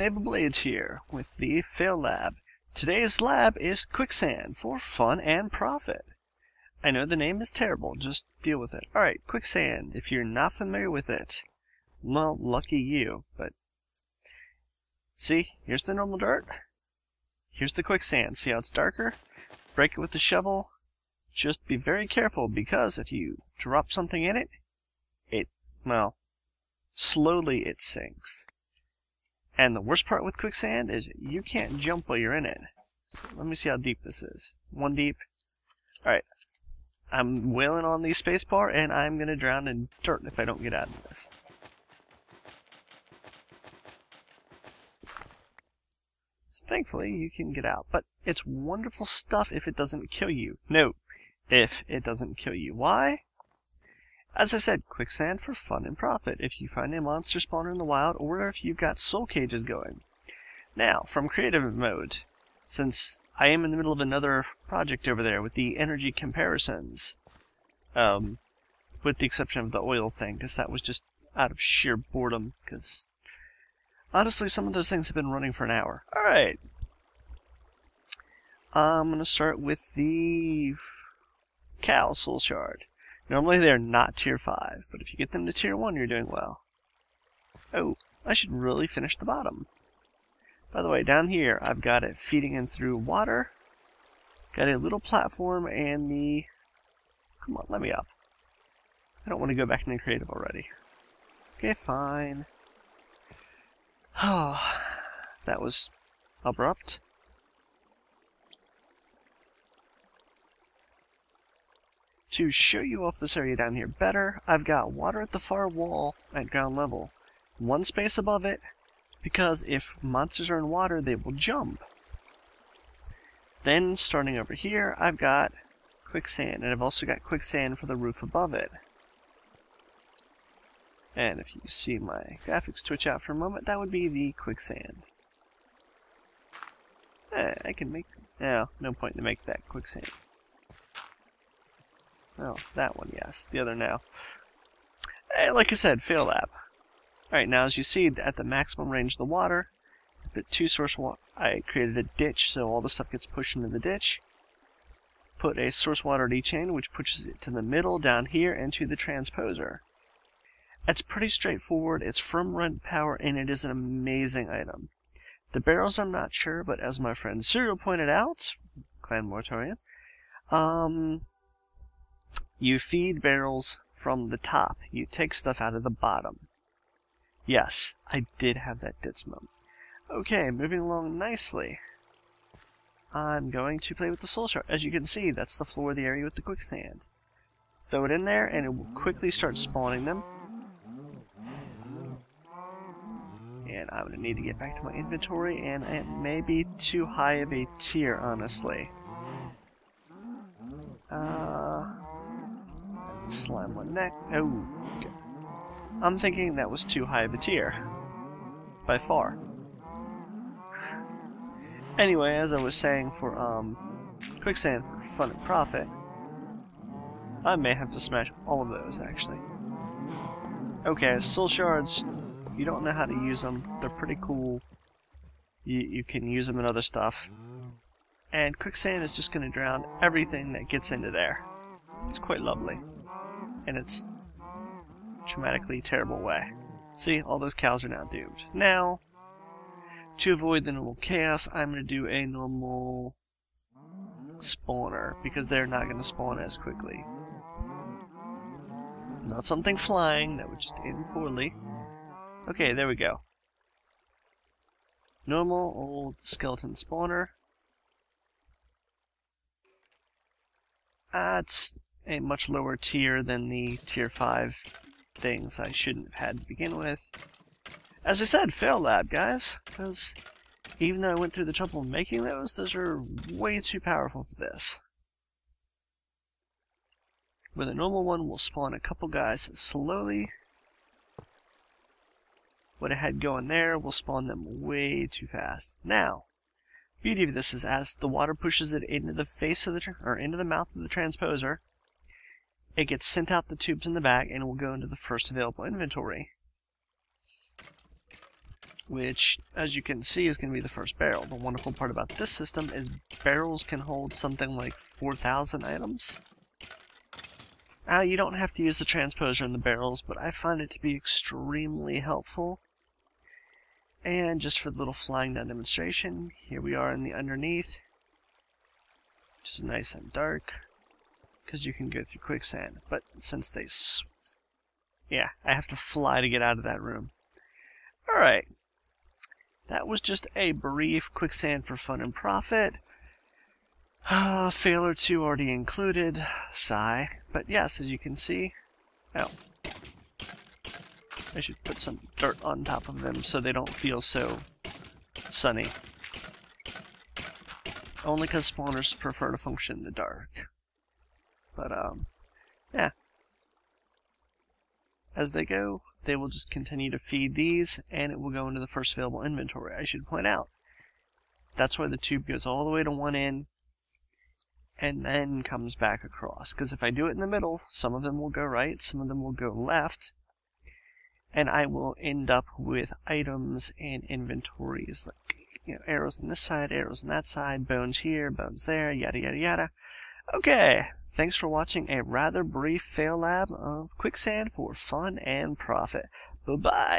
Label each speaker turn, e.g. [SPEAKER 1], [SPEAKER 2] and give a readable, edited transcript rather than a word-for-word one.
[SPEAKER 1] Knave Blades here with the Fail Lab. Today's lab is Quicksand for fun and profit. I know the name is terrible, just deal with it. Alright, Quicksand, if you're not familiar with it, well, lucky you, but see, here's the normal dirt, here's the quicksand. See how it's darker? Break it with the shovel. Just be very careful, because if you drop something in it, well, slowly it sinks. And the worst part with quicksand is you can't jump while you're in it. So let me see how deep this is. 1 deep. Alright. I'm wailing on the spacebar, and I'm going to drown in dirt if I don't get out of this. So thankfully, you can get out. But it's wonderful stuff if it doesn't kill you. No, if it doesn't kill you. Why? As I said, quicksand for fun and profit if you find a monster spawner in the wild or if you've got soul cages going. Now, from creative mode, since I am in the middle of another project over there with the energy comparisons, with the exception of the oil thing, because that was just out of sheer boredom, because honestly some of those things have been running for an hour. Alright. I'm going to start with the cow soul shard. Normally they're not tier 5, but if you get them to tier 1, you're doing well. Oh, I should really finish the bottom. By the way, down here, I've got it feeding in through water. Got a little platform and the... Come on, let me up. I don't want to go back into creative already. Okay, fine. Oh, that was abrupt. To show you off this area down here better, I've got water at the far wall at ground level. One space above it, because if monsters are in water, they will jump. Then, starting over here, I've got quicksand, and I've also got quicksand for the roof above it. And if you see my graphics twitch out for a moment, that would be the quicksand. I can make... No point to make that quicksand. Oh, that one, yes. The other, no. Like I said, fail lab. Alright, now as you see, at the maximum range of the water, I put 2 source water. I created a ditch, so all the stuff gets pushed into the ditch. Put a source water at each end, which pushes it to the middle, down here, and to the transposer. It's pretty straightforward, it's from rent power, and it is an amazing item. The barrels I'm not sure, but as my friend Serial pointed out, Clan Mortuorum, you feed barrels from the top. You take stuff out of the bottom. Yes, I did have that ditz moment. Okay, moving along nicely. I'm going to play with the soul shard. As you can see, that's the floor of the area with the quicksand. Throw it in there, and it will quickly start spawning them. And I'm going to need to get back to my inventory, and it may be too high of a tier, honestly. Slime one neck. Oh, okay. I'm thinking that was too high of a tier. By far. Anyway, as I was saying for quicksand for fun and profit, I may have to smash all of those actually. Okay, soul shards, you don't know how to use them. They're pretty cool. You can use them in other stuff. And quicksand is just going to drown everything that gets into there. It's quite lovely. In its traumatically terrible way. See, all those cows are now doomed. Now, to avoid the normal chaos, I'm going to do a normal spawner, because they're not going to spawn as quickly. Not something flying, that would just end poorly. Okay, there we go. Normal old skeleton spawner. It's a much lower tier than the tier 5 things I shouldn't have had to begin with. As I said, fail lab, guys, because even though I went through the trouble of making those are way too powerful for this. Where the normal one will spawn a couple guys slowly. What I had going there will spawn them way too fast. Now, beauty of this is as the water pushes it into the face of into the mouth of the transposer, it gets sent out the tubes in the back and will go into the first available inventory. which, as you can see, is going to be the first barrel. The wonderful part about this system is barrels can hold something like 4,000 items. Now, you don't have to use the transposer in the barrels, but I find it to be extremely helpful. And just for the little flying down demonstration, here we are in the underneath, which is nice and dark, because you can go through quicksand. But since they yeah, I have to fly to get out of that room. Alright, that was just a brief quicksand for fun and profit. Fail or two already included, sigh. But yes, as you can see, oh, I should put some dirt on top of them so they don't feel so sunny. Only because spawners prefer to function in the dark. But, yeah. As they go, they will just continue to feed these, and it will go into the first available inventory. I should point out, that's why the tube goes all the way to one end, and then comes back across. Because if I do it in the middle, some of them will go right, some of them will go left, and I will end up with items and inventories, like, you know, arrows on this side, arrows on that side, bones here, bones there, yada yada yada. Okay, thanks for watching a rather brief fail lab of Quicksand for fun and profit. Bye-bye.